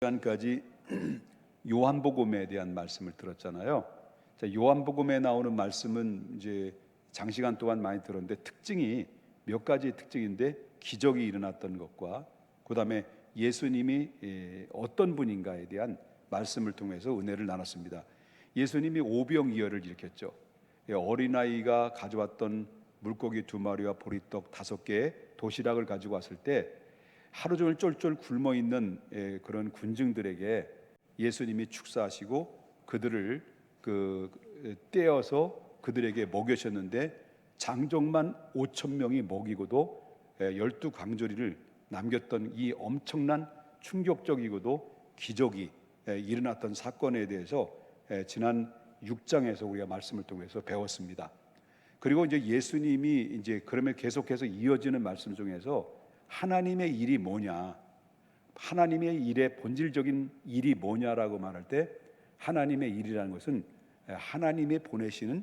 시간까지 요한복음에 대한 말씀을 들었잖아요. 자, 요한복음에 나오는 말씀은 이제 장시간 동안 많이 들었는데 특징이 몇 가지 특징인데, 기적이 일어났던 것과 그다음에 예수님이 어떤 분인가에 대한 말씀을 통해서 은혜를 나눴습니다. 예수님이 오병이어를 일으켰죠. 어린아이가 가져왔던 물고기 2마리와 보리떡 5개의 도시락을 가지고 왔을 때 하루 종일 쫄쫄 굶어 있는 그런 군중들에게 예수님이 축사하시고 그들을 떼어서 그들에게 먹여셨는데, 장정만 5,000명이 먹이고도 12광저리를 남겼던 이 엄청난 충격적이고도 기적이 일어났던 사건에 대해서 지난 6장에서 우리가 말씀을 통해서 배웠습니다. 그리고 이제 예수님이 이제 그러면 계속해서 이어지는 말씀 중에서 하나님의 일이 뭐냐, 하나님의 일의 본질적인 일이 뭐냐라고 말할 때, 하나님의 일이라는 것은 하나님이 보내시는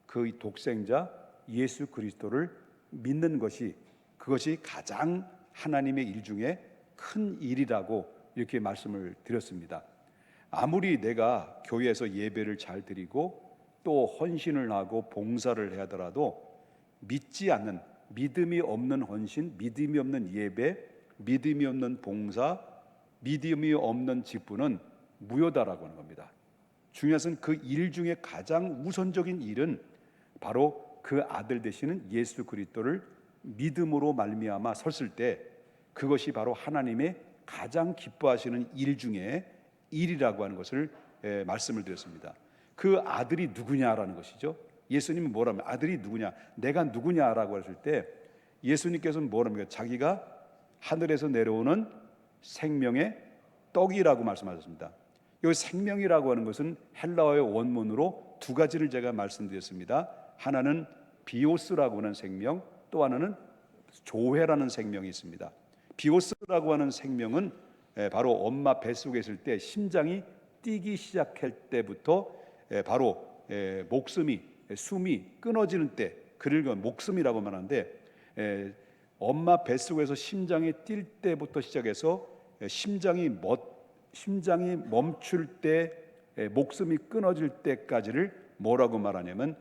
그 독생자 예수 그리스도를 믿는 것이, 그것이 가장 하나님의 일 중에 큰 일이라고 이렇게 말씀을 드렸습니다. 아무리 내가 교회에서 예배를 잘 드리고 또 헌신을 하고 봉사를 하더라도 믿지 않는, 믿음이 없는 헌신, 믿음이 없는 예배, 믿음이 없는 봉사, 믿음이 없는 직분은 무효다라고 하는 겁니다. 중요한 것은 그 일 중에 가장 우선적인 일은 바로 그 아들 되시는 예수 그리스도를 믿음으로 말미암아 섰을 때, 그것이 바로 하나님의 가장 기뻐하시는 일 중에 일이라고 하는 것을 말씀을 드렸습니다. 그 아들이 누구냐라는 것이죠. 예수님은 뭐라면 아들이 누구냐, 내가 누구냐라고 했을 때 예수님께서는 뭐랍니까? 자기가 하늘에서 내려오는 생명의 떡이라고 말씀하셨습니다. 이 생명이라고 하는 것은 헬라어의 원문으로 2가지를 제가 말씀드렸습니다. 하나는 비오스라고 하는 생명, 또 하나는 조회라는 생명이 있습니다. 비오스라고 하는 생명은 바로 엄마 뱃속에 있을 때 심장이 뛰기 시작할 때부터 바로 숨이 끊어지는 때, 그를 목숨이라고 말하는데, 엄마 뱃속에서 심장이 뛸 때부터 시작해서 심장이 멈출 때, 목숨이 끊어질 때까지를 뭐라고 말하냐면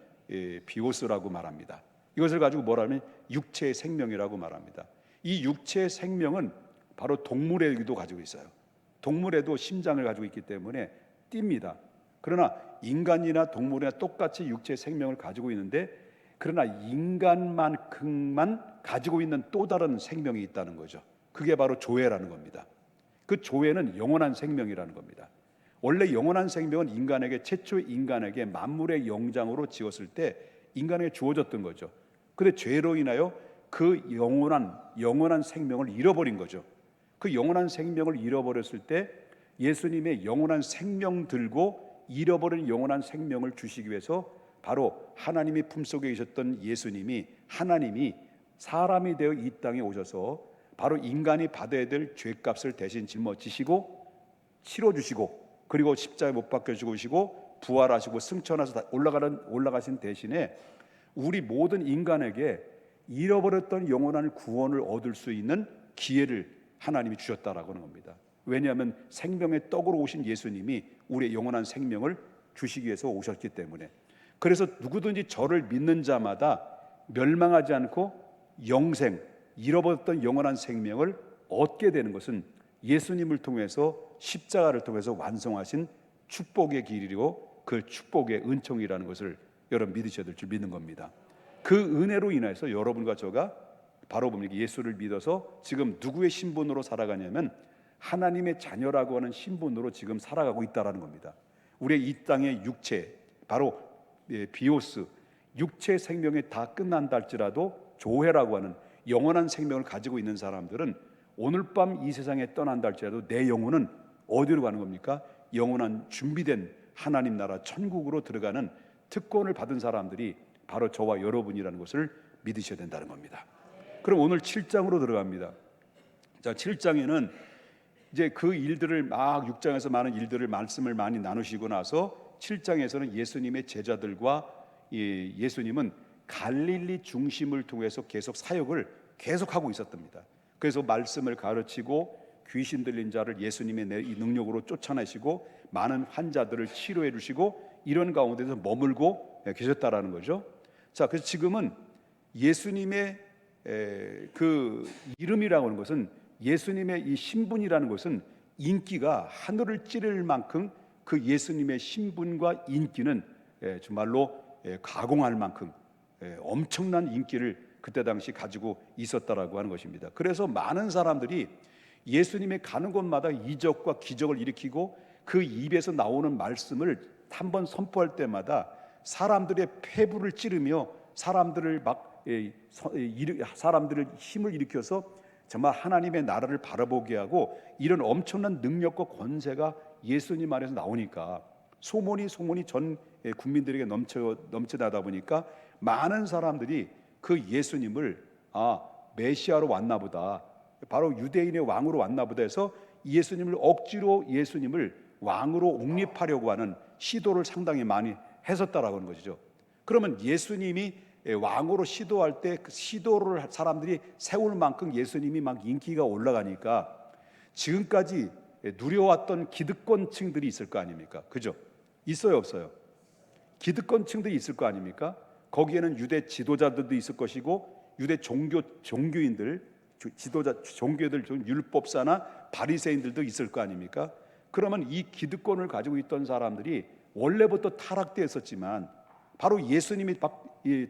비오스라고 말합니다. 이것을 가지고 뭐라면 육체의 생명이라고 말합니다. 이 육체의 생명은 바로 동물에게도 가지고 있어요. 동물에도 심장을 가지고 있기 때문에 뜁니다. 그러나 인간이나 동물이나 똑같이 육체의 생명을 가지고 있는데, 그러나 인간만큼만 가지고 있는 또 다른 생명이 있다는 거죠. 그게 바로 조회라는 겁니다. 그 조회는 영원한 생명이라는 겁니다. 원래 영원한 생명은 인간에게, 최초 인간에게 만물의 영장으로 지었을 때 인간에게 주어졌던 거죠. 그런데 죄로 인하여 그 영원한 생명을 잃어버린 거죠. 그 영원한 생명을 잃어버렸을 때 예수님의 영원한 생명 들고 잃어버린 영원한 생명을 주시기 위해서 바로 하나님의 품속에 계셨던 예수님이, 하나님이 사람이 되어 이 땅에 오셔서 바로 인간이 받아야 될 죄값을 대신 짊어지시고 치러주시고, 그리고 십자가에 못 박혀 죽으시고 부활하시고 승천하셔서 올라가신 대신에 우리 모든 인간에게 잃어버렸던 영원한 구원을 얻을 수 있는 기회를 하나님이 주셨다라고 하는 겁니다. 왜냐하면 생명의 떡으로 오신 예수님이 우리의 영원한 생명을 주시기 위해서 오셨기 때문에. 그래서 누구든지 저를 믿는 자마다 멸망하지 않고 영생, 잃어버렸던 영원한 생명을 얻게 되는 것은 예수님을 통해서, 십자가를 통해서 완성하신 축복의 길이고 그 축복의 은총이라는 것을 여러분 믿으셔야 될 줄 믿는 겁니다. 그 은혜로 인해서 여러분과 저가 바로 뭡니까? 예수를 믿어서 지금 누구의 신분으로 살아가냐면 하나님의 자녀라고 하는 신분으로 지금 살아가고 있다는 겁니다. 우리의 이 땅의 육체, 바로 비오스, 육체 생명이 다 끝난다 할지라도 조회라고 하는 영원한 생명을 가지고 있는 사람들은 오늘 밤 이 세상에 떠난다 할지라도 내 영혼은 어디로 가는 겁니까? 영원한 준비된 하나님 나라 천국으로 들어가는 특권을 받은 사람들이 바로 저와 여러분이라는 것을 믿으셔야 된다는 겁니다. 그럼 오늘 7장으로 들어갑니다. 자, 7장에는 이제 그 일들을 6장에서 많은 일들을 말씀을 많이 나누시고 나서 7장에서는 예수님의 제자들과 예수님은 갈릴리 중심을 통해서 계속 사역을 계속하고 있었답니다. 그래서 말씀을 가르치고 귀신 들린 자를 예수님의 이 능력으로 쫓아내시고 많은 환자들을 치료해 주시고 이런 가운데서 머물고 계셨다라는 거죠. 자, 그래서 지금은 예수님의 그 이름이라고 하는 것은, 예수님의 이 신분이라는 것은 인기가 하늘을 찌를 만큼 그 예수님의 신분과 인기는 정말로 가공할 만큼 엄청난 인기를 그때 당시 가지고 있었다라고 하는 것입니다. 그래서 많은 사람들이 예수님의 가는 곳마다 이적과 기적을 일으키고 그 입에서 나오는 말씀을 한번 선포할 때마다 사람들의 폐부를 찌르며 사람들을 힘을 일으켜서 정말 하나님의 나라를 바라보게 하고, 이런 엄청난 능력과 권세가 예수님 안에서 나오니까 소문이 전 국민들에게 넘쳐나다 보니까 많은 사람들이 그 예수님을 메시아로 왔나 보다, 바로 유대인의 왕으로 왔나 보다 해서 예수님을 억지로 예수님을 왕으로 옹립하려고 하는 시도를 상당히 많이 했었다라고 하는 것이죠. 그러면 예수님이 왕으로 시도할 때 그 시도를 사람들이 세울 만큼 예수님이 막 인기가 올라가니까 지금까지 누려왔던 기득권층들이 있을 거 아닙니까? 그죠? 있어요, 없어요? 기득권층들이 있을 거 아닙니까? 거기에는 유대 지도자들도 있을 것이고 유대 종교인들, 종교들, 율법사나 바리새인들도 있을 거 아닙니까? 그러면 이 기득권을 가지고 있던 사람들이 원래부터 타락되어 있었지만 바로 예수님이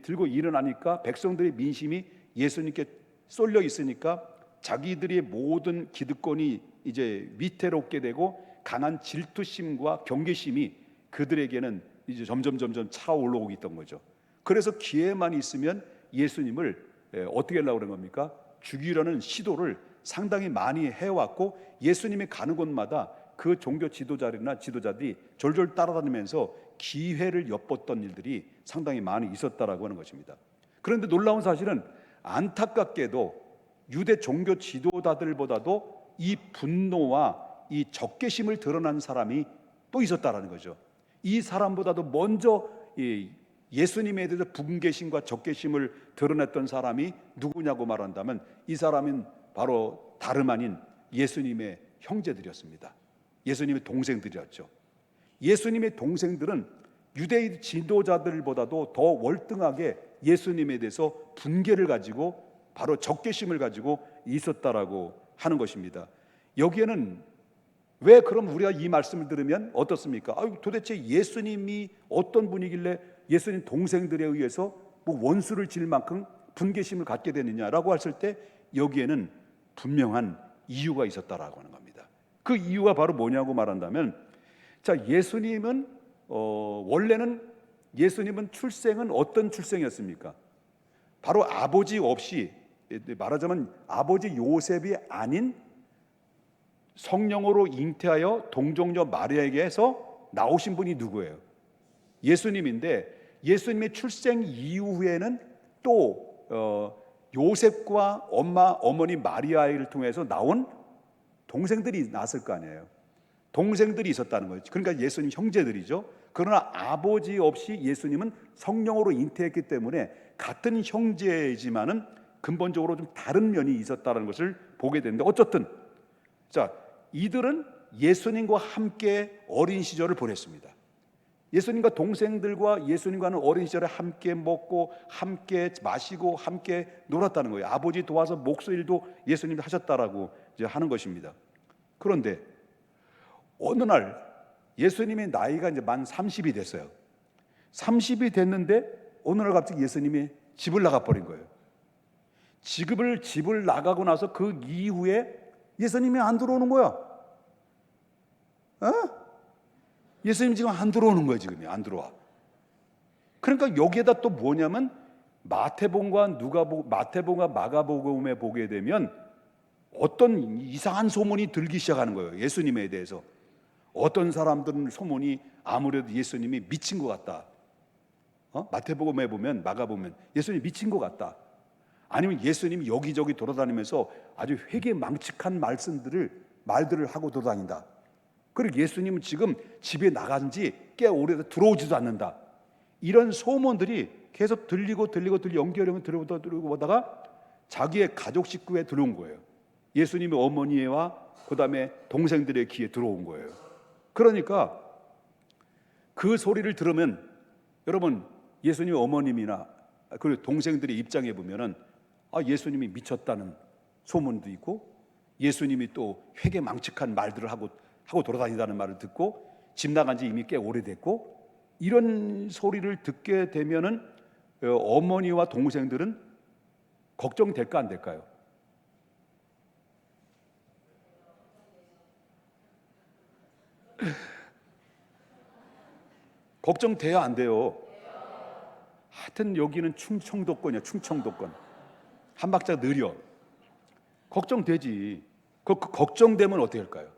들고 일어나니까 백성들의 민심이 예수님께 쏠려 있으니까 자기들의 모든 기득권이 이제 위태롭게 되고 강한 질투심과 경계심이 그들에게는 이제 점점 차올라오고 있던 거죠. 그래서 기회만 있으면 예수님을 어떻게 하려고 그런 겁니까? 죽이려는 시도를 상당히 많이 해왔고, 예수님이 가는 곳마다 그 종교 지도자들이 졸졸 따라다니면서 기회를 엿봤던 일들이 상당히 많이 있었다라고 하는 것입니다. 그런데 놀라운 사실은 안타깝게도 유대 종교 지도자들보다도 이 분노와 이 적개심을 드러난 사람이 또 있었다라는 거죠. 이 사람보다도 먼저 예수님에 대해서 분개심과 적개심을 드러냈던 사람이 누구냐고 말한다면 이 사람은 바로 다름 아닌 예수님의 형제들이었습니다. 예수님의 동생들이었죠. 예수님의 동생들은 유대 지도자들보다도 더 월등하게 예수님에 대해서 분개를 가지고 바로 적개심을 가지고 있었다라고 하는 것입니다. 여기에는 왜 그럼 우리가 이 말씀을 들으면 어떻습니까? 도대체 예수님이 어떤 분이길래 예수님 동생들에 의해서 뭐 원수를 질 만큼 분개심을 갖게 되느냐라고 했을 때 예기에는 분명한 이유가 있었다라고 하는 겁니다. 그 이유가 바로 뭐냐고 말한다면, 자, 예수님은 원래는 예수님은 출생은 어떤 출생이었습니까? 바로 아버지 없이, 말하자면 아버지 요셉이 아닌 성령으로 잉태하여 동정녀 마리아에게서 나오신 분이 누구예요? 예수님인데, 예수님의 출생 이후에는 또 요셉과 어머니 마리아를 통해서 나온 동생들이 났을 거 아니에요. 동생들이 있었다는 거죠. 그러니까 예수님 형제들이죠. 그러나 아버지 없이 예수님은 성령으로 잉태했기 때문에 같은 형제이지만은 근본적으로 좀 다른 면이 있었다는 것을 보게 되는데, 어쨌든 자, 이들은 예수님과 함께 어린 시절을 보냈습니다. 예수님과 동생들과 예수님과는 어린 시절에 함께 먹고 함께 마시고 함께 놀았다는 거예요. 아버지 도와서 목소리도 예수님이 하셨다라고 이제 하는 것입니다. 그런데 어느 날 예수님의 나이가 이제 만 30이 됐어요. 30이 됐는데 어느 날 갑자기 예수님이 집을 나가버린 거예요. 집을 나가고 나서 그 이후에 예수님이 안 들어오는 거야. 예수님 지금 안 들어오는 거예요. 지금 안 들어와. 그러니까 여기에다 또 뭐냐면 마태복음과 마가복음에 보게 되면 어떤 이상한 소문이 들기 시작하는 거예요. 예수님에 대해서. 어떤 사람들은 소문이 아무래도 예수님이 미친 것 같다. 마태복음에 보면, 마가복음에 예수님이 미친 것 같다. 아니면 예수님이 여기저기 돌아다니면서 아주 회개망측한 말들을 하고 돌아다닌다. 그리고 예수님은 지금 집에 나간 지 꽤 오래돼서 들어오지도 않는다. 이런 소문들이 계속 들리고 연결하면 들어오다가 자기의 가족 식구에 들어온 거예요. 예수님의 어머니와 그 다음에 동생들의 귀에 들어온 거예요. 그러니까 그 소리를 들으면 여러분, 예수님 어머님이나 그리고 동생들의 입장에 보면은 예수님이 미쳤다는 소문도 있고, 예수님이 또 회개망측한 말들을 하고 돌아다닌다는 말을 듣고, 집 나간 지 이미 꽤 오래됐고, 이런 소리를 듣게 되면은 어머니와 동생들은 걱정될까 안 될까요? 걱정돼야 안 돼요. 하여튼 여기는 충청도권이야. 충청도권. 한 박자 느려. 걱정되지. 그 걱정되면 어떻게 할까요?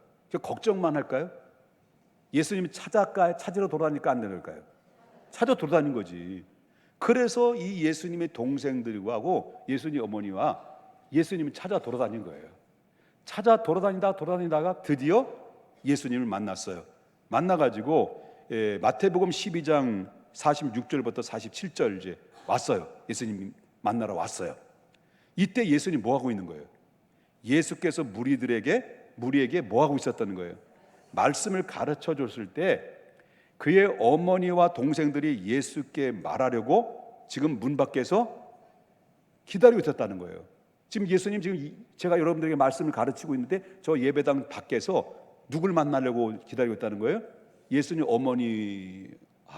걱정만 할까요? 예수님이 찾으러 돌아다니까 안 되는가요? 찾아 돌아다닌 거지. 그래서 이 예수님의 동생들하고 예수님 어머니와 예수님이 찾아 돌아다닌 거예요. 찾아 돌아다니다가 드디어 예수님을 만났어요. 만나가지고 마태복음 12장 46절부터 47절 이제 왔어요. 예수님 만나러 왔어요. 이때 예수님 뭐 하고 있는 거예요? 예수께서 무리에게 뭐 하고 있었다는 거예요? 말씀을 가르쳐 줬을 때 그의 어머니와 동생들이 예수께 말하려고 지금 문 밖에서 기다리고 있었다는 거예요. 지금 예수님, 지금 제가 여러분들에게 말씀을 가르치고 있는데 저 예배당 밖에서 누굴 만나려고 기다리고 있다는 거예요? 예수님 어머니하고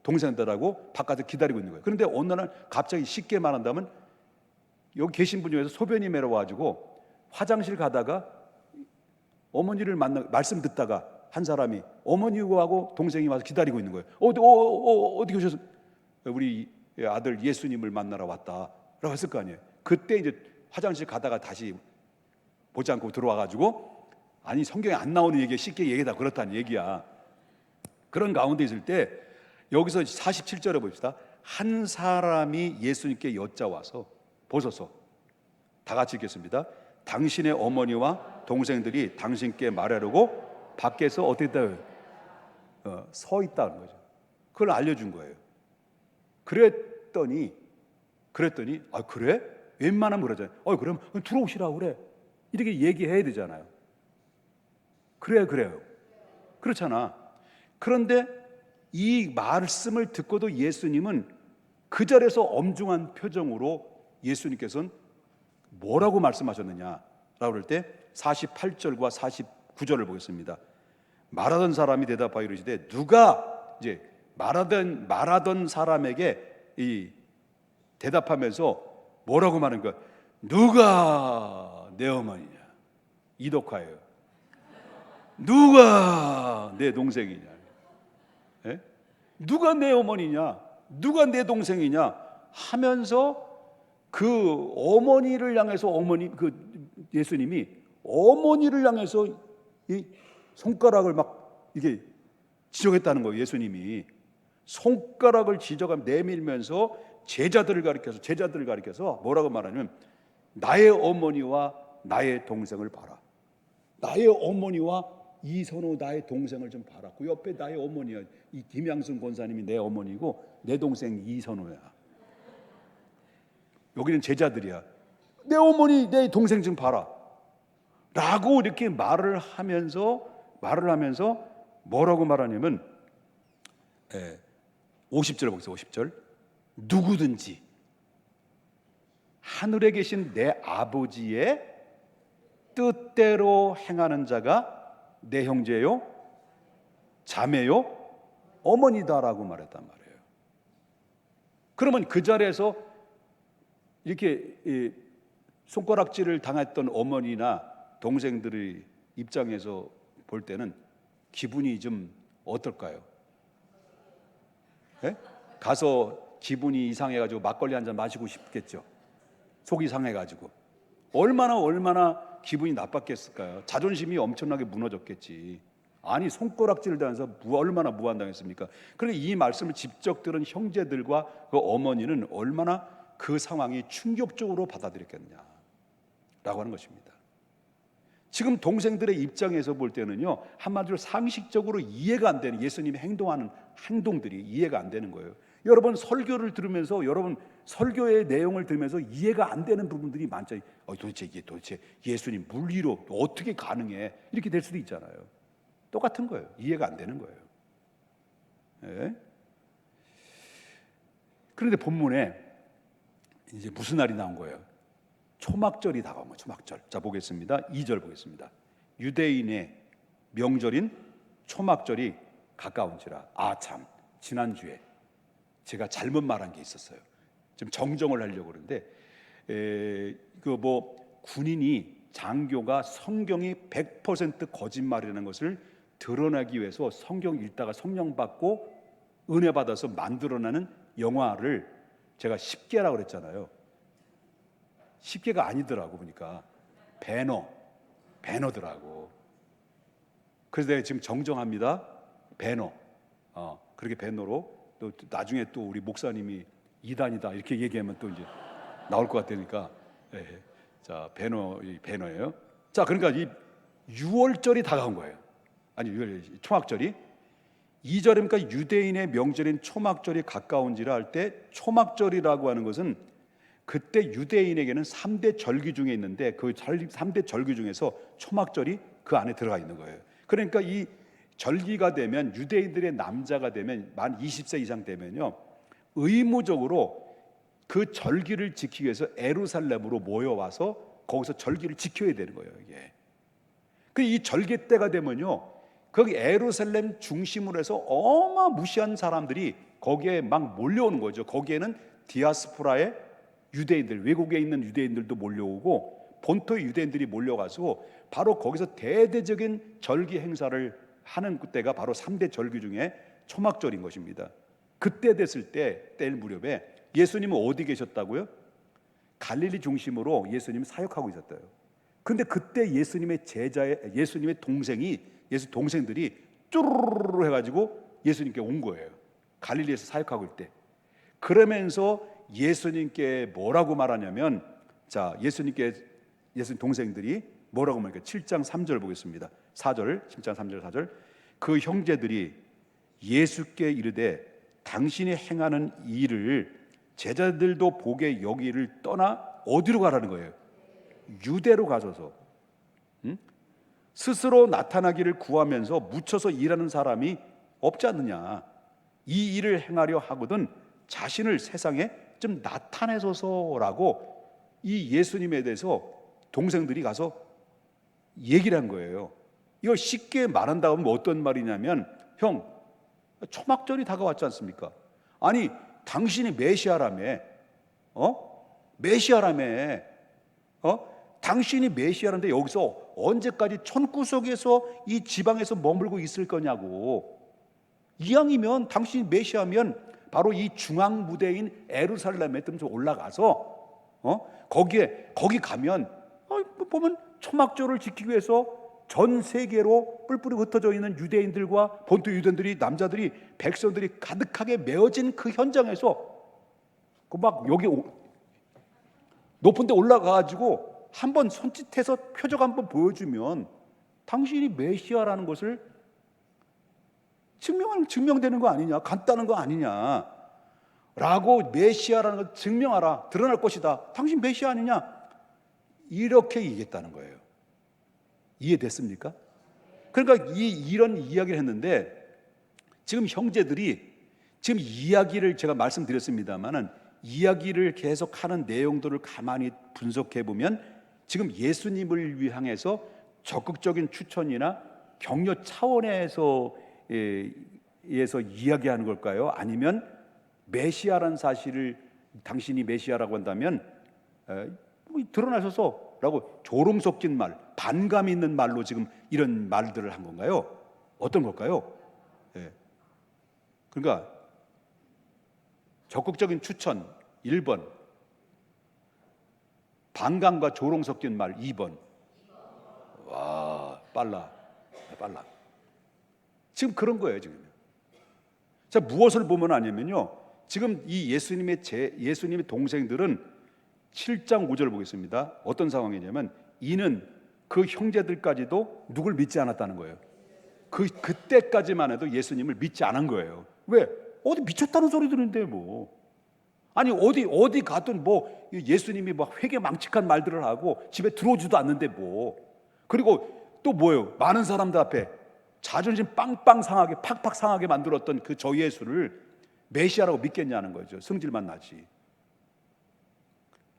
동생들하고 바깥에 기다리고 있는 거예요. 그런데 어느 날 갑자기 쉽게 말한다면 여기 계신 분 중에서 소변이 메러가지고 화장실 가다가 어머니를 말씀 듣다가 한 사람이 어머니하고 동생이 와서 기다리고 있는 거예요. 어디 계셔서? 우리 아들 예수님을 만나러 왔다라고 했을 거 아니에요. 그때 이제 화장실 가다가 다시 보지 않고 들어와가지고, 아니 성경에 안 나오는 얘기에 쉽게 얘기다 그렇다는 얘기야. 그런 가운데 있을 때 여기서 47절에 봅시다. 한 사람이 예수님께 여짜와서, 보소서, 다 같이 읽겠습니다. 당신의 어머니와 동생들이 당신께 말하려고 밖에서 어떻게 있다? 서 있다는 거죠. 그걸 알려준 거예요. 그랬더니 그래? 웬만하면 그러잖아요. 그럼 들어오시라고 그래. 이렇게 얘기해야 되잖아요. 그래요. 그렇잖아. 그런데 이 말씀을 듣고도 예수님은 그 자리에서 엄중한 표정으로 예수님께서는 뭐라고 말씀하셨느냐라고 할 때 48절과 49절을 보겠습니다. 말하던 사람이 대답하여 이르시되, 누가 이제 말하던 사람에게 이 대답하면서 뭐라고 말하는 거야? 누가 내 어머니냐? 이독화예요. 누가 내 동생이냐? 예? 누가 내 어머니냐? 누가 내 동생이냐? 하면서 그 어머니를 향해서 예수님이 어머니를 향해서 이 손가락을 막 이게 지적했다는 거예요. 예수님이 손가락을 지적하며 내밀면서 제자들을 가리켜서 뭐라고 말하냐면, 나의 어머니와 나의 동생을 봐라. 나의 어머니와 이선호 나의 동생을 좀 봐라. 그 옆에 나의 어머니야. 이 김양순 권사님이 내 어머니고 내 동생 이선호야. 여기는 제자들이야. 내 어머니, 내 동생 좀 봐라. 라고 이렇게 말을 하면서 뭐라고 말하냐면 50절 보세요. 50절. 누구든지 하늘에 계신 내 아버지의 뜻대로 행하는 자가 내 형제요, 자매요, 어머니다라고 말했단 말이에요. 그러면 그 자리에서 이렇게 손가락질을 당했던 어머니나 동생들의 입장에서 볼 때는 기분이 좀 어떨까요? 네? 가서 기분이 이상해가지고 막걸리 한잔 마시고 싶겠죠. 속이 상해가지고 얼마나 기분이 나빴겠을까요? 자존심이 엄청나게 무너졌겠지. 아니 손가락질을 당해서 얼마나 무한당했습니까? 그런데 이 말씀을 직접 들은 형제들과 그 어머니는 얼마나 그 상황이 충격적으로 받아들였겠느냐라고 하는 것입니다. 지금 동생들의 입장에서 볼 때는요, 한마디로 상식적으로 이해가 안 되는, 예수님이 행동하는 행동들이 이해가 안 되는 거예요. 여러분 설교를 들으면서 여러분 설교의 내용을 들으면서 이해가 안 되는 부분들이 많죠. 도대체 이게 도대체 예수님 물리로 어떻게 가능해? 이렇게 될 수도 있잖아요. 똑같은 거예요. 이해가 안 되는 거예요. 예? 그런데 본문에 이제 무슨 날이 나온 거예요? 초막절이 다가온 거예요. 초막절. 자, 보겠습니다. 2절 보겠습니다. 유대인의 명절인 초막절이 가까운지라. 참, 지난주에 제가 잘못 말한 게 있었어요. 좀 정정을 하려고 그러는데 군인이 장교가 성경이 100% 거짓말이라는 것을 드러나기 위해서 성경 읽다가 성령 받고 은혜 받아서 만들어내는 영화를 제가 10개라고 그랬잖아요. 10개가 아니더라고 보니까 배너더라고. 그래서 내가 지금 정정합니다. 배너. 그렇게 배너로 또 나중에 또 우리 목사님이 이단이다 이렇게 얘기하면 또 이제 나올 것 같으니까. 자, 배너예요. 자, 그러니까 이 6월절이 다가온 거예요. 아니, 초막절이 2절이니까 유대인의 명절인 초막절이 가까운지라 할 때 초막절이라고 하는 것은 그때 유대인에게는 3대 절기 중에 있는데 그 3대 절기 중에서 초막절이 그 안에 들어가 있는 거예요. 그러니까 이 절기가 되면 유대인들의 남자가 되면 만 20세 이상 되면요 의무적으로 그 절기를 지키기 위해서 예루살렘으로 모여와서 거기서 절기를 지켜야 되는 거예요. 이게 이 절기 때가 되면요 거기 예루살렘 중심으로 해서 어마무시한 사람들이 거기에 막 몰려오는 거죠. 거기에는 디아스포라의 유대인들, 외국에 있는 유대인들도 몰려오고 본토의 유대인들이 몰려가서 바로 거기서 대대적인 절기 행사를 하는 때가 바로 3대 절기 중에 초막절인 것입니다. 그때 됐을 때일 무렵에 예수님은 어디 계셨다고요? 갈릴리 중심으로 예수님이 사역하고 있었대요. 근데 그때 예수님의 동생들이 쭈르르르 해가지고 예수님께 온 거예요. 갈릴리에서 사역하고 있을 때. 그러면서 예수님께 뭐라고 말하냐면, 자, 예수님 동생들이 뭐라고 말할까요? 7장 3절 보겠습니다. 7장 3절 4절. 그 형제들이 예수께 이르되 당신이 행하는 일을 제자들도 보게 여기를 떠나 어디로 가라는 거예요? 유대로 가셔서 스스로 나타나기를 구하면서 묻혀서 일하는 사람이 없지 않느냐. 이 일을 행하려 하거든 자신을 세상에 좀 나타내소서라고 이 예수님에 대해서 동생들이 가서 얘기를 한 거예요. 이걸 쉽게 말한다고 하면 어떤 말이냐면, 형, 초막절이 다가왔지 않습니까? 아니, 당신이 메시아라며, 메시아라며, 당신이 메시아인데 여기서 언제까지 천구석에서 이 지방에서 머물고 있을 거냐고. 이왕이면 당신이 메시아면 바로 이 중앙 무대인 예루살렘에 좀 올라가서 거기 가면 보면 초막절을 지키기 위해서 전 세계로 뿔뿔이 흩어져 있는 유대인들과 본토 유대인들이 남자들이 백성들이 가득하게 메어진 그 현장에서 그 막 여기 높은 데 올라가가지고 한번 손짓해서 표적 한번 보여주면 당신이 메시아라는 것을 증명되는 거 아니냐, 간단한 거 아니냐 라고, 메시아라는 걸 증명하라, 드러날 것이다, 당신 메시아 아니냐, 이렇게 얘기했다는 거예요. 이해됐습니까? 그러니까 이런 이야기를 했는데, 지금 형제들이 지금 이야기를 제가 말씀드렸습니다만은 이야기를 계속하는 내용들을 가만히 분석해 보면 지금 예수님을 향해서 적극적인 추천이나 격려 차원에서 이야기하는 걸까요? 아니면 메시아라는 사실을 당신이 메시아라고 한다면 드러나셔서라고 조롱 섞인 말, 반감 있는 말로 지금 이런 말들을 한 건가요? 어떤 걸까요? 그러니까 적극적인 추천 1번, 반감과 조롱 섞인 말 2번. 와, 빨라. 지금 그런 거예요, 지금. 자, 무엇을 보면 아니면요, 지금 이 예수님의 동생들은 7장 5절 보겠습니다. 어떤 상황이냐면, 이는 그 형제들까지도 누굴 믿지 않았다는 거예요. 그때까지만 해도 예수님을 믿지 않은 거예요. 왜? 어디 미쳤다는 소리 들은데 뭐. 아니 어디 가든 뭐 예수님이 막 회개망측한 말들을 하고 집에 들어오지도 않는데 뭐. 그리고 또 뭐예요? 많은 사람들 앞에 자존심 빵빵 상하게 팍팍 상하게 만들었던 그 저 예수를 메시아라고 믿겠냐는 거죠. 성질만 나지.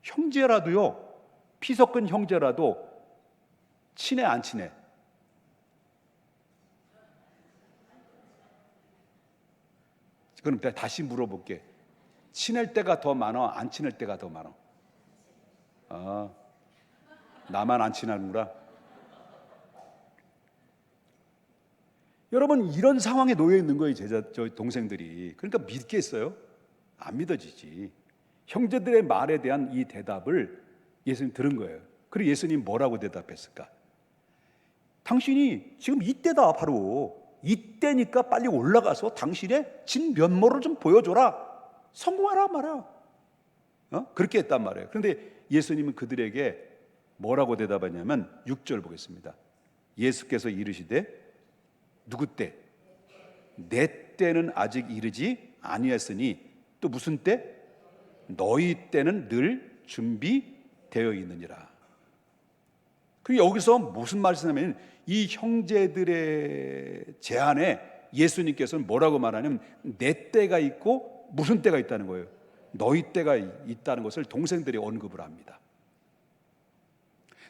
형제라도요, 피 섞은 형제라도 친해 안 친해? 그럼 내가 다시 물어볼게. 친할 때가 더 많아? 안 친할 때가 더 많아? 아, 나만 안 친하는구나. 여러분, 이런 상황에 놓여 있는 거예요, 저 동생들이. 그러니까 믿겠어요? 안 믿어지지. 형제들의 말에 대한 이 대답을 예수님 들은 거예요. 그리고 예수님 뭐라고 대답했을까? 당신이 지금 이때다, 바로 이때니까 빨리 올라가서 당신의 진면모를 좀 보여줘라. 성공하라 말아. 그렇게 했단 말이에요. 그런데 예수님은 그들에게 뭐라고 대답하냐면 6절 보겠습니다. 예수께서 이르시되 누구 때? 내 때는 아직 이르지 아니했으니 또 무슨 때? 너희 때는 늘 준비되어 있느니라. 그리고 여기서 무슨 말씀이냐면 이 형제들의 제안에 예수님께서는 뭐라고 말하냐면 내 때가 있고 무슨 때가 있다는 거예요. 너희 때가 있다는 것을 동생들이 언급을 합니다.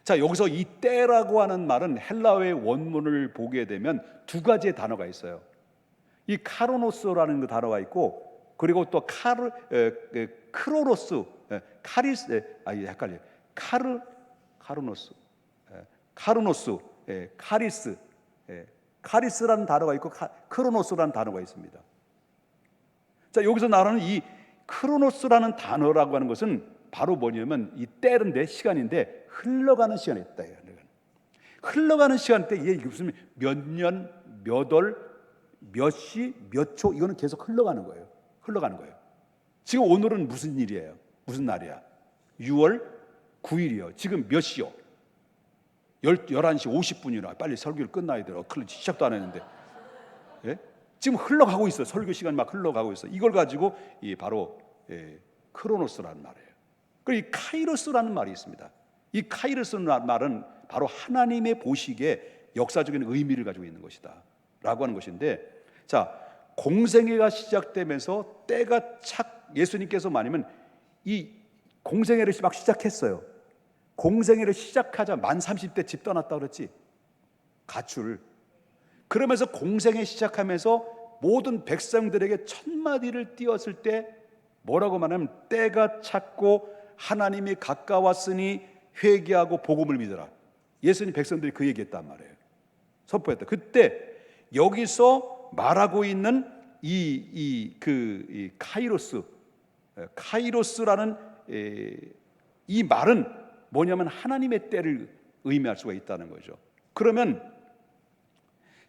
자, 여기서 이 때라고 하는 말은 헬라어의 원문을 보게 되면 두 가지의 단어가 있어요. 이 카로노스라는 그 단어가 있고, 그리고 또 크로노스, 카리스, 헷갈려요. 카르노스, 카리스, 카리스라는 단어가 있고 크로노스라는 단어가 있습니다. 자, 여기서 나오는 이 크로노스라는 단어라고 하는 것은 바로 뭐냐면 이 때인데 시간인데 흘러가는 시간이 있다. 흘러가는 시간 때 이게 무슨 몇 년, 몇 월, 몇 시, 몇 초 이거는 계속 흘러가는 거예요. 흘러가는 거예요. 지금 오늘은 무슨 일이에요? 무슨 날이야? 6월 9일이요. 지금 몇 시요? 11시 50분이나 빨리 설교를 끝나야 돼요. 시작도 안 했는데. 예? 지금 흘러가고 있어요. 설교 시간이 막 흘러가고 있어요. 이걸 가지고 바로 크로노스라는 말이에요. 그리고 이 카이로스라는 말이 있습니다. 이 카이로스라는 말은 바로 하나님의 보시기에 역사적인 의미를 가지고 있는 것이다 라고 하는 것인데, 자, 공생애가 시작되면서 때가 예수님께서 말하면 이 공생애를 막 시작했어요. 공생애를 시작하자 만 30대 집 떠났다 그랬지, 가출. 그러면서 공생애 시작하면서 모든 백성들에게 첫마디를 띄웠을 때 뭐라고 말하면 때가 찼고 하나님이 가까웠으니 회개하고 복음을 믿어라. 예수님 백성들이 그 얘기했단 말이에요. 선포했다. 그때 여기서 말하고 있는 이 카이로스라는 이 말은 뭐냐면 하나님의 때를 의미할 수가 있다는 거죠. 그러면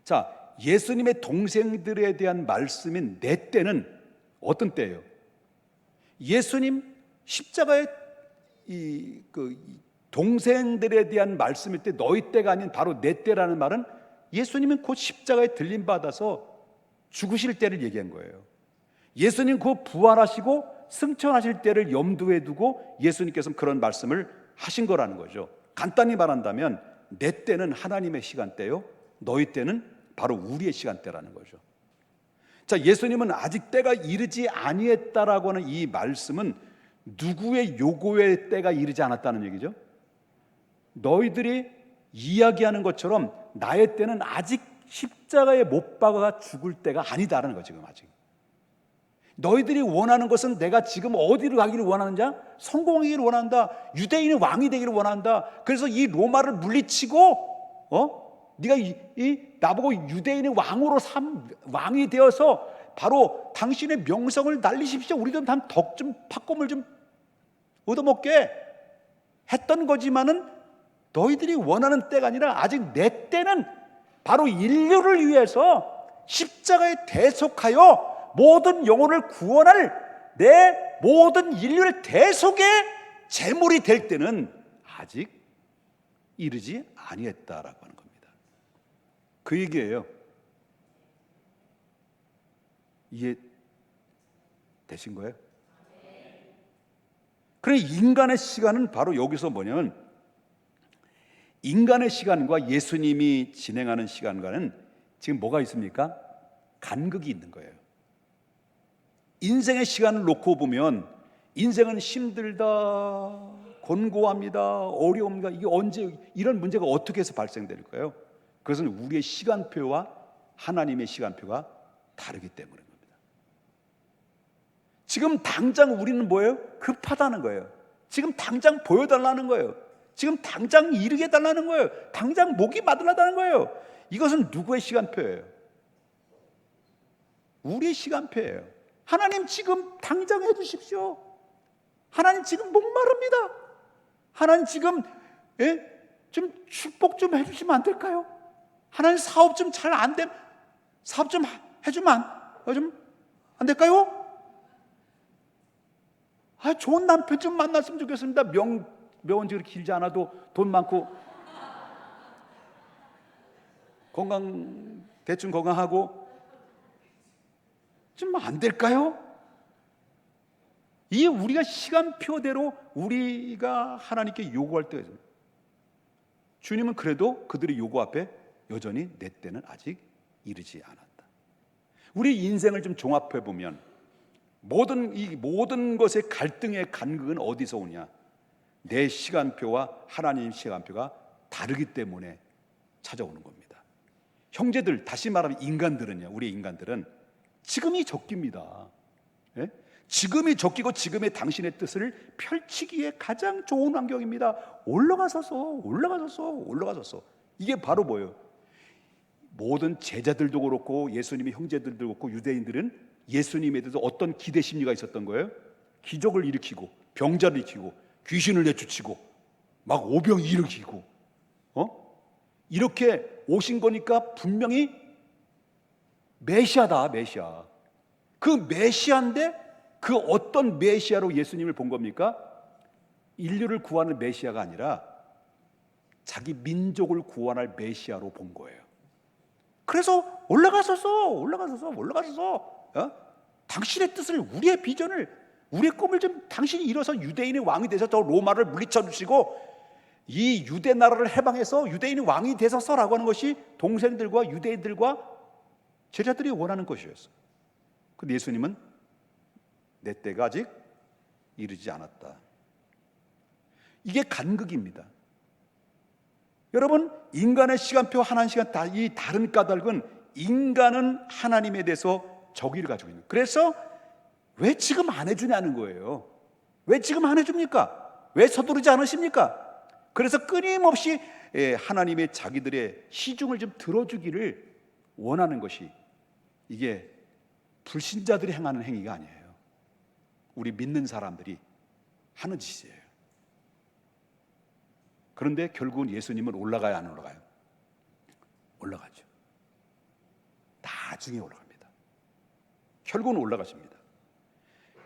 자, 예수님의 동생들에 대한 말씀인 내 때는 어떤 때예요? 예수님 십자가의 동생들에 대한 말씀일 때 너희 때가 아닌 바로 내 때라는 말은 예수님은 곧 십자가에 들림 받아서 죽으실 때를 얘기한 거예요. 예수님 그 부활하시고 승천하실 때를 염두에 두고 예수님께서는 그런 말씀을 하신 거라는 거죠. 간단히 말한다면 내 때는 하나님의 시간대요, 너희 때는 바로 우리의 시간대라는 거죠. 자, 예수님은 아직 때가 이르지 아니했다라고 하는 이 말씀은 누구의 요구의 때가 이르지 않았다는 얘기죠. 너희들이 이야기하는 것처럼 나의 때는 아직 십자가에 못 박아 죽을 때가 아니다라는 거죠. 지금 아직 너희들이 원하는 것은 내가 지금 어디로 가기를 원하느냐? 성공하기를 원한다. 유대인의 왕이 되기를 원한다. 그래서 이 로마를 물리치고 네가 나보고 유대인의 왕이 되어서 바로 당신의 명성을 날리십시오. 우리도 한 덕 좀 팥고물 좀 얻어먹게 했던 거지만은 너희들이 원하는 때가 아니라 아직 내 때는 바로 인류를 위해서 십자가에 대속하여 모든 영혼을 구원할 내 모든 인류의 대속의 제물이 될 때는 아직 이르지 아니했다라고 하는 겁니다. 그 얘기예요. 되신 거예요? 그래, 인간의 시간은 바로 여기서 뭐냐면, 인간의 시간과 예수님이 진행하는 시간과는 지금 뭐가 있습니까? 간극이 있는 거예요. 인생의 시간을 놓고 보면 인생은 힘들다, 곤고합니다, 어려움과 이게 언제, 이런 문제가 어떻게 해서 발생될까요? 그것은 우리의 시간표와 하나님의 시간표가 다르기 때문인 겁니다. 지금 당장 우리는 뭐예요? 급하다는 거예요. 지금 당장 보여달라는 거예요. 지금 당장 이르게 해달라는 거예요. 당장 목이 마르다는 거예요. 이것은 누구의 시간표예요? 우리의 시간표예요. 하나님 지금 당장 해주십시오. 하나님 지금 목마릅니다. 하나님 지금 좀 축복 좀 해주시면 안 될까요? 하나님 사업 좀 잘 안 되면 사업 좀 해주면 안 될까요? 좋은 남편 좀 만났으면 좋겠습니다. 명언지 그렇게 길지 않아도 돈 많고 대충 건강하고 좀 안 될까요? 이게 우리가 시간표대로 우리가 하나님께 요구할 때가 있어요. 주님은 그래도 그들의 요구 앞에 여전히 내 때는 아직 이르지 않았다. 우리 인생을 좀 종합해 보면 모든 것의 갈등의 간극은 어디서 오냐? 내 시간표와 하나님 시간표가 다르기 때문에 찾아오는 겁니다. 형제들, 다시 말하면 우리 인간들은 지금이 적깁니다. 예? 지금이 적기고 지금의 당신의 뜻을 펼치기에 가장 좋은 환경입니다. 올라가서서. 이게 바로 뭐예요? 모든 제자들도 그렇고 예수님의 형제들도 그렇고 유대인들은 예수님에 대해서 어떤 기대 심리가 있었던 거예요? 기적을 일으키고 병자를 일으키고 귀신을 내쫓고 막 오병 일으키고 이렇게 오신 거니까 분명히 메시아다, 메시아. 그 메시아인데 그 어떤 메시아로 예수님을 본 겁니까? 인류를 구하는 메시아가 아니라 자기 민족을 구원할 메시아로 본 거예요. 그래서 올라가소서. 당신의 뜻을, 우리의 비전을, 우리의 꿈을 좀 당신이 이뤄서 유대인의 왕이 되서 저 로마를 물리쳐 주시고 이 유대 나라를 해방해서 유대인의 왕이 되소서라고 하는 것이 동생들과 유대인들과 제자들이 원하는 것이었어요. 근데 예수님은 내 때가 아직 이르지 않았다. 이게 간극입니다. 여러분, 인간의 시간표, 하나님 시간, 이 다른 까닭은 인간은 하나님에 대해서 적의를 가지고 있는 거예요. 그래서 왜 지금 안 해주냐는 거예요. 왜 지금 안 해줍니까? 왜 서두르지 않으십니까? 그래서 끊임없이 하나님의 자기들의 시중을 좀 들어주기를 원하는 것이, 이게 불신자들이 행하는 행위가 아니에요. 우리 믿는 사람들이 하는 짓이에요. 그런데 결국은 예수님은 올라가야 안 올라가요? 올라가죠. 나중에 올라갑니다. 결국은 올라가십니다.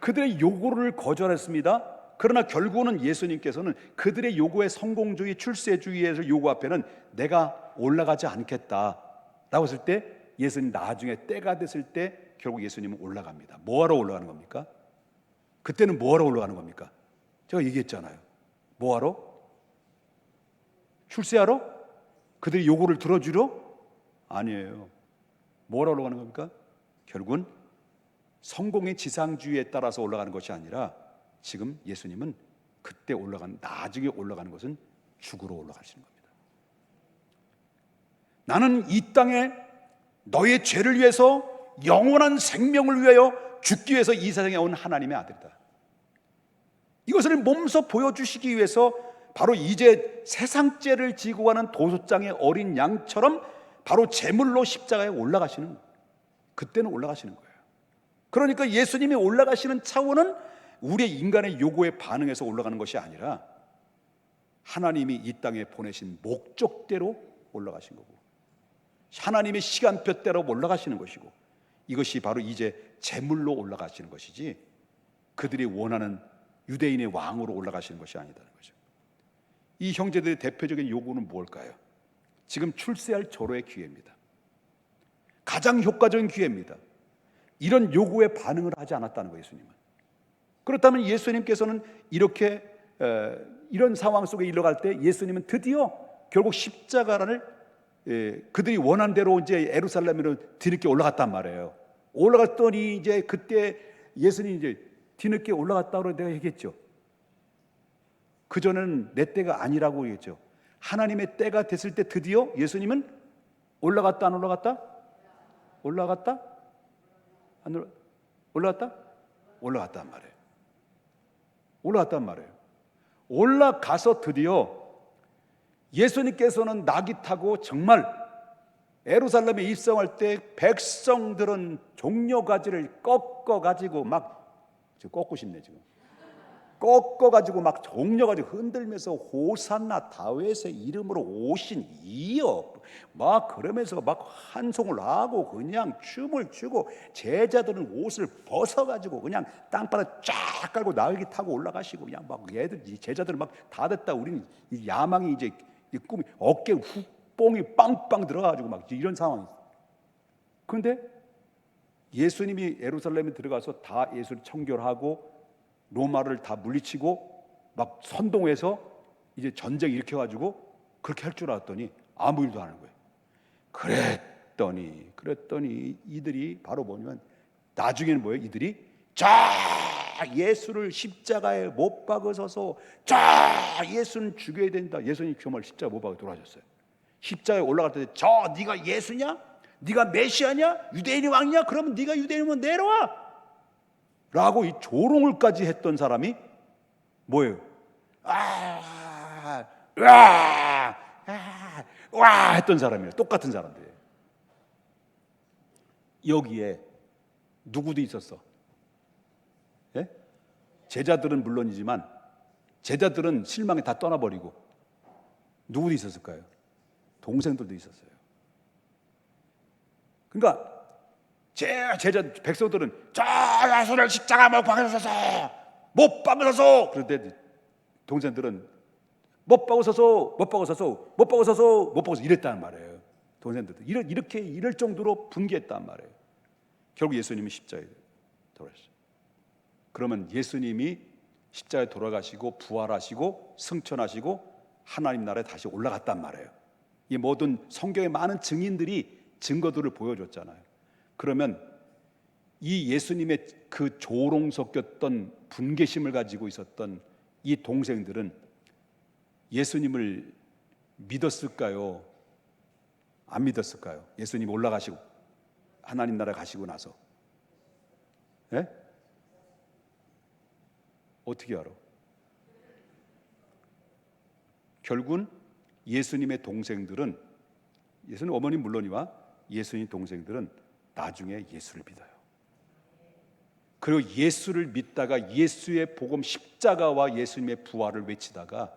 그들의 요구를 거절했습니다. 그러나 결국은 예수님께서는 그들의 요구의 성공주의, 출세주의의 요구 앞에는 내가 올라가지 않겠다라고 했을 때, 예수님 나중에 때가 됐을 때 결국 예수님은 올라갑니다. 뭐하러 올라가는 겁니까? 그때는 뭐하러 올라가는 겁니까? 제가 얘기했잖아요. 뭐하러? 출세하러? 그들의 요구를 들어주러? 아니에요. 뭐하러 올라가는 겁니까? 결국은 성공의 지상주의에 따라서 올라가는 것이 아니라 지금 예수님은 그때 나중에 올라가는 것은 죽으러 올라가시는 겁니다. 나는 이 땅에 너의 죄를 위해서, 영원한 생명을 위하여 죽기 위해서 이 세상에 온 하나님의 아들이다. 이것을 몸소 보여주시기 위해서 바로 이제 세상죄를 지고 가는 도소장의 어린 양처럼 바로 제물로 십자가에 올라가시는, 그때는 올라가시는 거예요. 그러니까 예수님이 올라가시는 차원은 우리의 인간의 요구에 반응해서 올라가는 것이 아니라 하나님이 이 땅에 보내신 목적대로 올라가신 거고, 하나님의 시간표대로 올라가시는 것이고, 이것이 바로 이제 제물로 올라가시는 것이지 그들이 원하는 유대인의 왕으로 올라가시는 것이 아니다는 거죠. 이 형제들의 대표적인 요구는 뭘까요? 지금 출세할 절호의 기회입니다. 가장 효과적인 기회입니다. 이런 요구에 반응을 하지 않았다는 거예요. 예수님은. 그렇다면 예수님께서는 이렇게 이런 상황 속에 일러갈 때 예수님은 드디어 결국 십자가를 그들이 원한 대로 이제 예루살렘으로 뒤늦게 올라갔단 말이에요. 올라갔더니 이제 그때 예수님이 이제 뒤늦게 올라갔다고 내가 얘기했죠. 그 전에는 내 때가 아니라고 얘기했죠. 하나님의 때가 됐을 때 드디어 예수님은 올라갔다 안 올라갔다? 올라갔다? 안 올라갔다? 올라갔단 말이에요. 올라갔단 말이에요. 올라가서 드디어 예수님께서는 낙이 타고 정말 예루살렘에 입성할 때 백성들은 종려가지를 꺾어가지고 막 지금 꺾고 싶네 지금. 꺾어가지고 막 종려가지고 흔들면서 호산나 다윗의 이름으로 오신 이여 막 그러면서 막 환송을 하고 그냥 춤을 추고 제자들은 옷을 벗어가지고 그냥 땅바닥 쫙 깔고 나귀 타고 올라가시고 그냥 막 얘들 제자들은 막 다 됐다 우리는 이 야망이 이제 이 꿈이 어깨 훅뽕이 빵빵 들어가가지고 막 이런 상황이. 그런데 예수님이 예루살렘에 들어가서 다 예수를 청결하고 로마를 다 물리치고 막 선동해서 이제 전쟁 일으켜가지고 그렇게 할 줄 알았더니 아무 일도 안 하는 거예요. 그랬더니 이들이 바로 뭐냐면 나중에는 뭐예요? 이들이 자 예수를 십자가에 못 박으셔서 자 예수는 죽여야 된다. 예수님 정말 십자가 못 박아 돌아가셨어요. 십자가에 올라갈 때 저 네가 예수냐? 네가 메시아냐? 유대인의 왕이냐? 그러면 네가 유대인이면 내려와 라고 이 조롱을까지 했던 사람이 뭐예요? 와 했던 사람이에요. 똑같은 사람들이에요. 여기에 누구도 있었어? 예? 제자들은 물론이지만 제자들은 실망에 다 떠나버리고 누구도 있었을까요? 동생들도 있었어요. 그러니까 제자 백성들은 저 예수를 십자가 못 박으소서 그런데 동생들은 못 박으소서 이랬다는 말이에요. 동생들도 이렇게 이럴 정도로 분개했단 말이에요. 결국 예수님이 십자가에 돌아가셨어요. 그러면 예수님이 십자가에 돌아가시고 부활하시고 승천하시고 하나님 나라에 다시 올라갔단 말이에요. 이 모든 성경의 많은 증인들이 증거들을 보여줬잖아요. 그러면 이 예수님의 그 조롱 섞였던 분개심을 가지고 있었던 이 동생들은 예수님을 믿었을까요? 안 믿었을까요? 예수님 올라가시고 하나님 나라 가시고 나서 예? 어떻게 알아? 결국은 예수님의 동생들은 예수님 어머니 물론이와 예수님 동생들은 나중에 예수를 믿어요. 그리고 예수를 믿다가 예수의 복음 십자가와 예수님의 부활을 외치다가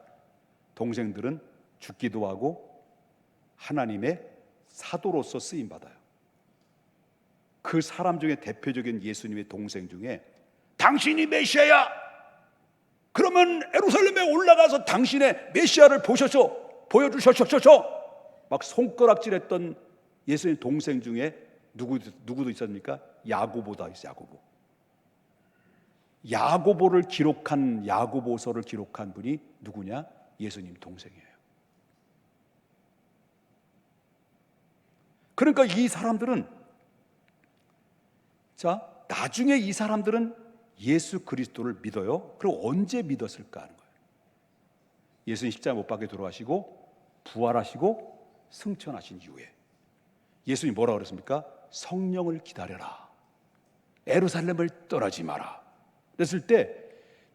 동생들은 죽기도 하고 하나님의 사도로서 쓰임 받아요. 그 사람 중에 대표적인 예수님의 동생 중에 당신이 메시아야. 그러면 예루살렘에 올라가서 당신의 메시아를 보여주셔. 막 손가락질했던 예수님 동생 중에 누구도 있었습니까? 야고보다 있어요. 야고보를 기록한 야고보서를 기록한 분이 누구냐? 예수님 동생이에요. 그러니까 이 사람들은 나중에 이 사람들은 예수 그리스도를 믿어요. 그리고 언제 믿었을까 하는 거예요. 예수님 십자가 못 박혀 돌아가시고 부활하시고 승천하신 이후에 예수님이 뭐라고 그랬습니까? 성령을 기다려라. 예루살렘을 떠나지 마라. 그랬을 때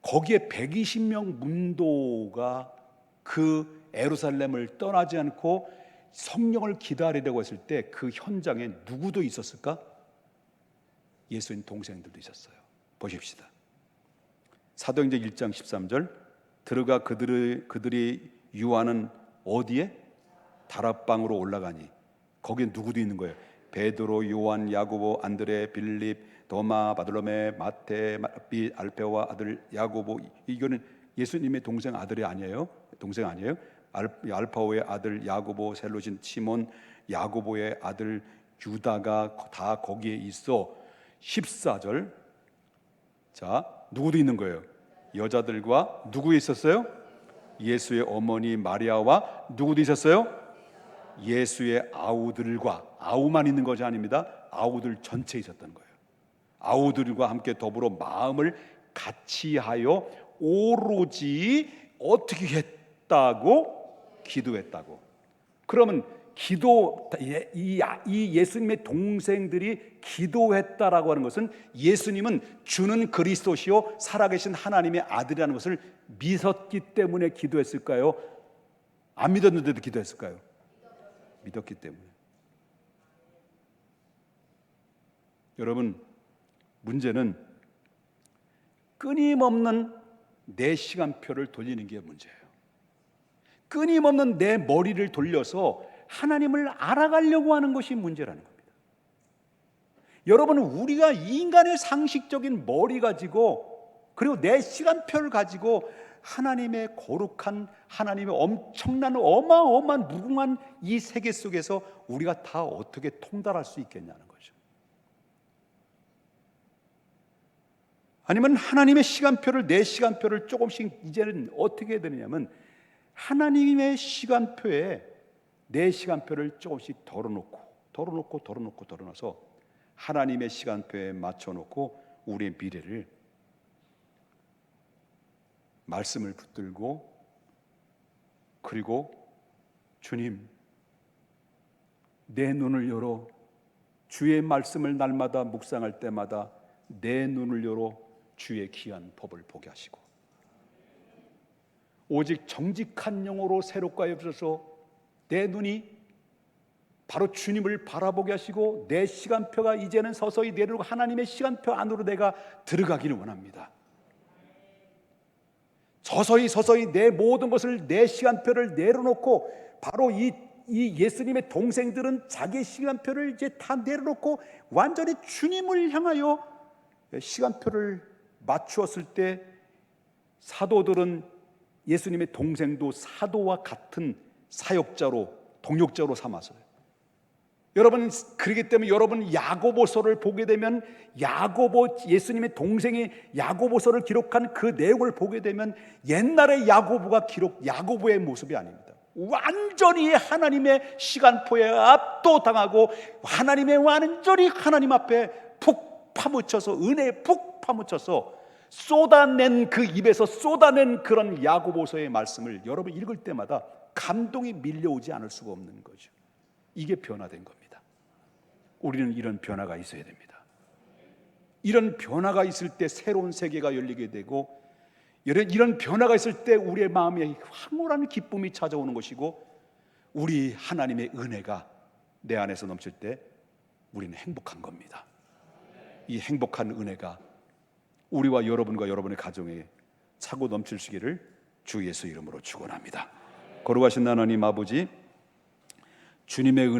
거기에 120명 문도가 그 예루살렘을 떠나지 않고 성령을 기다리려고 했을 때 그 현장에 누구도 있었을까? 예수님 동생들도 있었어요. 보십시다. 사도행전 1장 13절 들어가 그들이 유하는 어디에? 다락방으로 올라가니 거기에 누구도 있는 거예요. 베드로, 요한, 야고보, 안드레, 빌립, 도마, 바돌로메, 마태, 마비, 알페오와 아들 야고보. 이거는 예수님의 동생 아들이 아니에요. 동생 아니에요. 알파오의 아들 야고보, 셀로신 시몬, 야고보의 아들 유다가 다 거기에 있어. 14절. 자, 누구도 있는 거예요. 여자들과 누구 있었어요? 예수의 어머니 마리아와 누구도 있었어요? 예수의 아우들과. 아우만 있는 것이 아닙니다. 아우들 전체 있었던 거예요. 아우들과 함께 더불어 마음을 같이 하여 오로지 어떻게 했다고? 기도했다고. 그러면 이 예수님의 동생들이 기도했다라고 하는 것은 예수님은 주는 그리스도시요 살아계신 하나님의 아들이라는 것을 믿었기 때문에 기도했을까요? 안 믿었는데도 기도했을까요? 믿었기 때문에. 여러분, 문제는 끊임없는 내 시간표를 돌리는 게 문제예요. 끊임없는 내 머리를 돌려서 하나님을 알아가려고 하는 것이 문제라는 겁니다. 여러분, 우리가 인간의 상식적인 머리 가지고 그리고 내 시간표를 가지고 하나님의 거룩한, 하나님의 엄청난 어마어마한 무궁한 이 세계 속에서 우리가 다 어떻게 통달할 수 있겠냐는 거죠. 아니면 하나님의 시간표를, 내 시간표를 조금씩 이제는 어떻게 해야 되느냐면 하나님의 시간표에 내 시간표를 조금씩 덜어놓고 하나님의 시간표에 맞춰놓고 우리의 미래를, 말씀을 붙들고, 그리고 주님, 내 눈을 열어 주의 말씀을 날마다 묵상할 때마다 내 눈을 열어 주의 귀한 법을 보게 하시고, 오직 정직한 영으로 새롭게 하옵소서. 내 눈이 바로 주님을 바라보게 하시고 내 시간표가 이제는 서서히 내려오고 하나님의 시간표 안으로 내가 들어가기를 원합니다. 서서히 내 모든 것을, 내 시간표를 내려놓고, 바로 이 예수님의 동생들은 자기의 시간표를 이제 다 내려놓고 완전히 주님을 향하여 시간표를 맞추었을 때, 사도들은 예수님의 동생도 사도와 같은 사역자로, 동역자로 삼았어요. 여러분, 그렇기 때문에 여러분 야고보서를 보게 되면, 예수님의 동생이 야고보서를 기록한 그 내용을 보게 되면 옛날의 야고보의 모습이 아닙니다. 완전히 하나님의 시간표에 압도당하고 완전히 하나님 앞에 푹 파묻혀서, 은혜에 푹 파묻혀서 쏟아낸, 그 입에서 쏟아낸 그런 야고보서의 말씀을 여러분 읽을 때마다 감동이 밀려오지 않을 수가 없는 거죠. 이게 변화된 겁니다. 우리는 이런 변화가 있어야 됩니다. 이런 변화가 있을 때 새로운 세계가 열리게 되고, 이런 변화가 있을 때 우리의 마음에 황홀한 기쁨이 찾아오는 것이고, 우리 하나님의 은혜가 내 안에서 넘칠 때 우리는 행복한 겁니다. 이 행복한 은혜가 우리와 여러분과 여러분의 가정에 차고 넘칠수기를 주 예수 이름으로 축원합니다. 거룩하신 하나님 아버지, 주님의 은혜